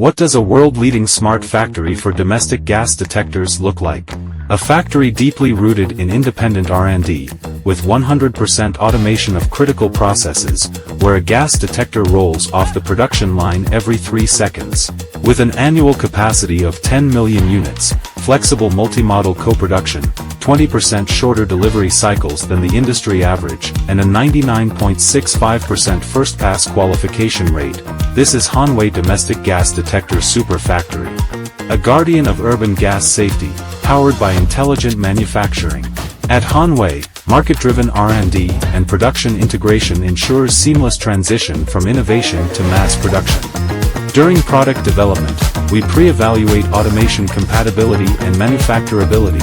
What does a world-leading smart factory for domestic gas detectors look like? A factory deeply rooted in independent R&D, with 100% automation of critical processes, where a gas detector rolls off the production line every 3 seconds. With an annual capacity of 10 million units, flexible multi-model co-production, 20% shorter delivery cycles than the industry average, and a 99.65% first-pass qualification rate, this is Hanwei Domestic Gas Detector Super Factory. A guardian of urban gas safety, powered by intelligent manufacturing. At Hanwei, market-driven R&D and production integration ensures seamless transition from innovation to mass production. During product development, we pre-evaluate automation compatibility and manufacturability,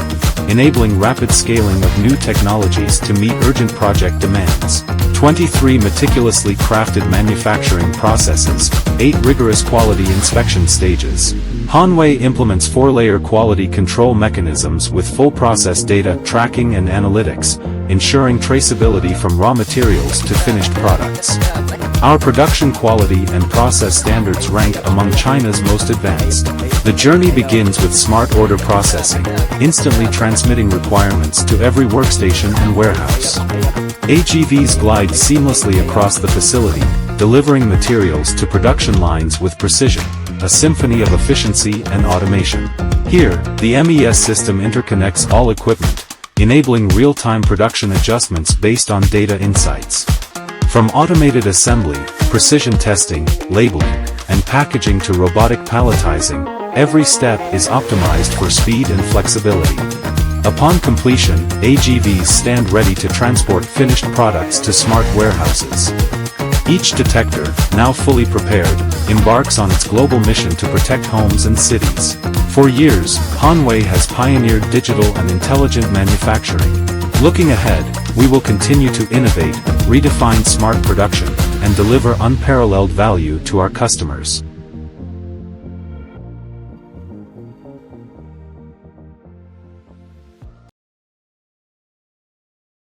enabling rapid scaling of new technologies to meet urgent project demands. 23 meticulously crafted manufacturing processes, 8 rigorous quality inspection stages. Hanwei implements 4-layer quality control mechanisms with full process data tracking and analytics, ensuring traceability from raw materials to finished products. Our production quality and process standards rank among China's most advanced. The journey begins with smart order processing, instantly transmitting requirements to every workstation and warehouse. AGVs glide seamlessly across the facility, delivering materials to production lines with precision, a symphony of efficiency and automation. Here, the MES system interconnects all equipment, enabling real-time production adjustments based on data insights. From automated assembly, precision testing, labeling, and packaging to robotic palletizing, every step is optimized for speed and flexibility. Upon completion, AGVs stand ready to transport finished products to smart warehouses. Each detector, now fully prepared, embarks on its global mission to protect homes and cities. For years, Hanwei has pioneered digital and intelligent manufacturing. Looking ahead, we will continue to innovate, redefine smart production, and deliver unparalleled value to our customers.